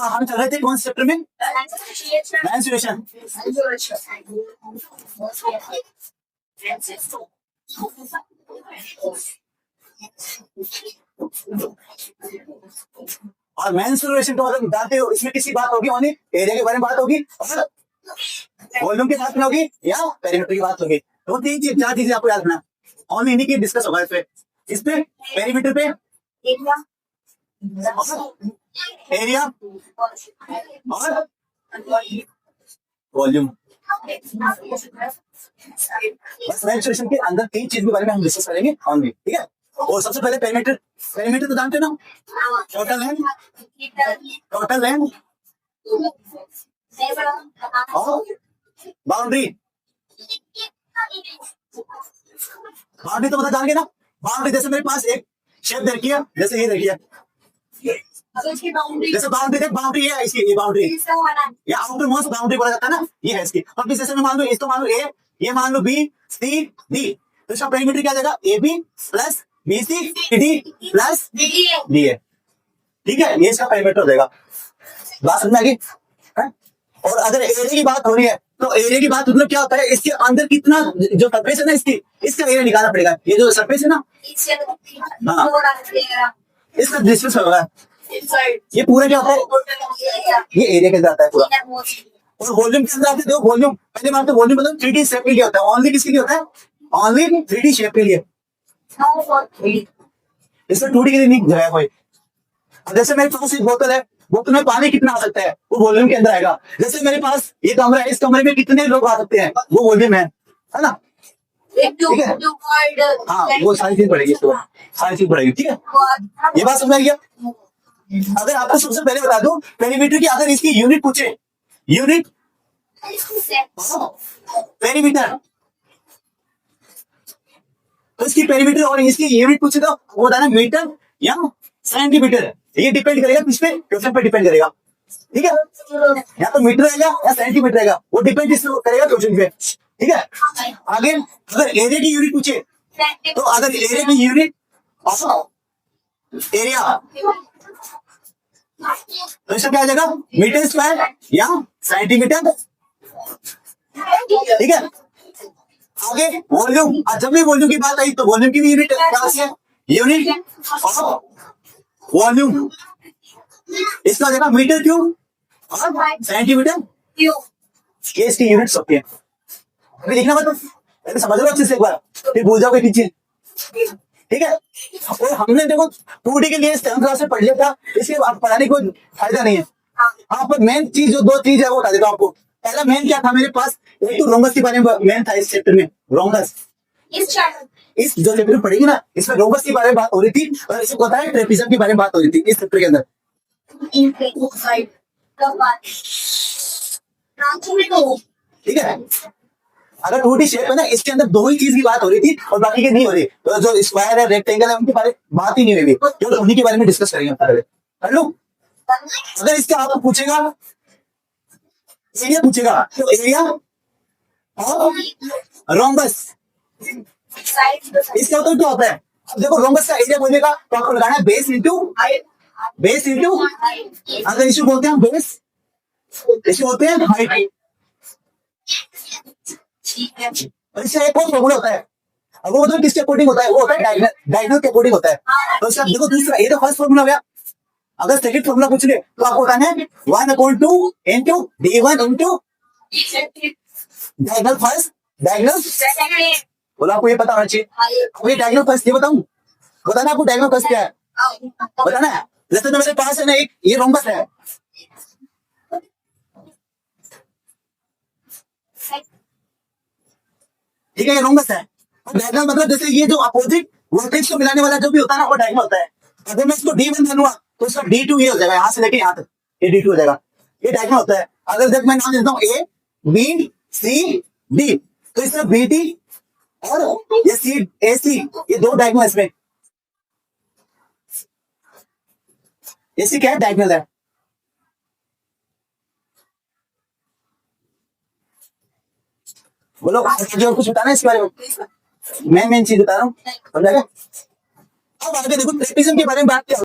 हाँ हम चल रहे थे कौन से चैप्टर में? मेंस्ट्रुएशन। और मेंस्ट्रुएशन तो मतलब जानते हो इसमें किसी बात होगी ओनली एरिया के बारे में बात होगी और वॉल्यूम के साथ में होगी या पेरीमीटर की बात होगी। तो तीन चीज चार चीजें आपको याद रखना, ओनली इन्हीं की डिस्कस होगा इस पे पेरीमीटर पे एरिया और वॉल्यूम। बस मेंस्ट्रुएशन के अंदर तीन चीज के बारे में हम डिस्कस करेंगे ओनली, ठीक है। और सबसे पहले पेरीमीटर, पेरीमीटर तो जानते हो ना, टोटल लेंथ और बाउंड्री। बाउंड्री तो पता जान गए ना, बाउंड्री जैसे मेरे पास एक शेप दे रखी है, जैसे ये देखिए, जैसे बाउंड्री देख, बाउंड्री है इसकी, ये बाउंड्री या आउटर मोस्ट बाउंड्री बोला जाता है ना, ये है इसकी। अब इस जैसे मैं मान लो इसको मान लो ए, ये मान लो बी सी डी, तो इसका पेरीमीटर क्या जाएगा? A B plus B C D plus D A, ठीक है। ये इसका पेरीमीटर हो जाएगा। बात समझ में आ गई? और अगर एरिया की बात हो रही है तो एरिया की बात मतलब क्या होता है, इसके अंदर कितना जो सरफेस है ना इसकी, इसका एरिया निकालना पड़ेगा। ये जो सरफेस है ना, इसका डिस्टेंस होगा, ये पूरा क्या होता है, ये एरिया के अंदर आता है पूरा। और वॉल्यूम के अंदर आते देखो, वॉल्यूम पहले बात तो वॉल्यूम मतलब 3D शेप के लिए होता है, ओनली किसके लिए होता है? ओनली 3D शेप के लिए। इसमें 2D के लिए नहीं है कोई। जैसे मेरे पास एक बोतल है, बोतल में पानी कितना आ सकता है वो वॉल्यूम के अंदर आएगा। जैसे मेरे पास ये कमरा है, इस कमरे में कितने लोग आ सकते हैं वो वॉल्यूम है ना, ठीक है। हाँ वो सारी चीज पड़ेगी, सारी चीज पड़ेगी, ठीक है। ये बात समझ गया। अगर आपको सबसे पहले बता दूं पेरीमीटर की, अगर इसकी यूनिट पूछे, यूनिट पेरीमीटर, तो इसकी पेरीमीटर और इसकी यूनिट पूछे तो वो बताना मीटर या सेंटीमीटर। ये डिपेंड करेगा किस पे, क्वेश्चन पे डिपेंड करेगा, ठीक है। या तो मीटर रहेगा या सेंटीमीटर रहेगा, वो डिपेंड किस पे करेगा, क्वेश्चन पे, ठीक है। आगे अगर एरिया की यूनिट पूछे तो अगर एरिया की यूनिट एरिया, तो इसका क्या आ जाएगा? मीटर स्क्वायर या सेंटीमीटर, ठीक है। आगे वॉल्यूम, जब भी वॉल्यूम की बात आई तो वॉल्यूम की भी यूनिट क्या है? Unit of volume. इसका देखा मीटर क्यूब और सेंटीमीटर क्यूब, ये इसकी यूनिट्स होती है। अभी लिखना मत, पहले समझ लो अच्छे से एक बार, फिर भूल जाओगे चीज, ठीक है। और हमने देखो 2D के लिए 7th क्लास में पढ़ लिया था, इसके पढ़ाने कोई फायदा नहीं है। हाँ पर मेन चीज जो दो चीज है वो बता देता हूँ आपको। पहला मेन क्या था मेरे पास, एक तो रोमस के बारे में मेन था इस चैप्टर में, रोमस। इस जो चैप्टर पढ़ेगी ना, इसमें रोमस के बारे में बात हो रही थी और इसको पता है ट्रेपिज्म के बारे में बात हो रही थी इस चैप्टर के अंदर, ठीक है। अगर 2D शेप है ना, इसके अंदर दो ही चीज की बात हो रही थी और बाकी की नहीं हो रही। तो जो स्क्वायर है, रेक्टेंगल है, उनके बारे में बात ही नहीं हुई, केवल उन्हीं के बारे में डिस्कस करेंगे पहले, कर लो। अगर इसका आपको पूछेगा एरिया, पूछेगा तो एरिया और रोम्बस, इसका उत्तर क्या होता है? अब देखो रोम्बस का एरिया बोलेगा तो आपको लगाना है बेस इंटू, बेस इंटू, अगर इशू बोलते हैं बेस, इशू होते हैं हाइट। और इसका एक और फॉर्मूला होता है, अब वो मतलब किसके अकॉर्डिंग होता है? वो होता है डायगोनल के अकॉर्डिंग होता है। तो इसका देखो दूसरा, ये तो फर्स्ट फॉर्मूला हो गया। अगर सेकंड फॉर्मूला पूछ ले तो आपको बताना है 1/2 into d1 into diagonal first, diagonal second. बोला आपको ये पता होना चाहिए। अभी डायगोनल फर्स्ट ये बताऊं, बताना आपको डायगोनल फर्स्ट क्या है, बताना है। जैसे तो मेरे पास है ना एक ये रोम्बस है, ठीक है, ये रोम्बस है। डायगोनल मतलब जैसे ये जो अपोजिट वर्टेक्स को मिलाने वाला जो भी होता है ना, वो डायगोनल होता है। अगर मैं इसको d1 बनूंगा तो इसका d2 ये हो जाएगा, यहां से लेके यहां तक ये d2 हो जाएगा, ये डायगोनल होता है। अगर जब मैं नाम देता हूं a b c d, तो इसमें bd और ये c ac, ये दो डायगोनल इसमें, ac क्या है? डायगोनल है। बोलो और कुछ बताना है इसके बारे में? मैं मेन चीज बता रहा हूँ, समझ आएगा। अब आगे देखो ट्रेपिज्म के बारे में बात क्या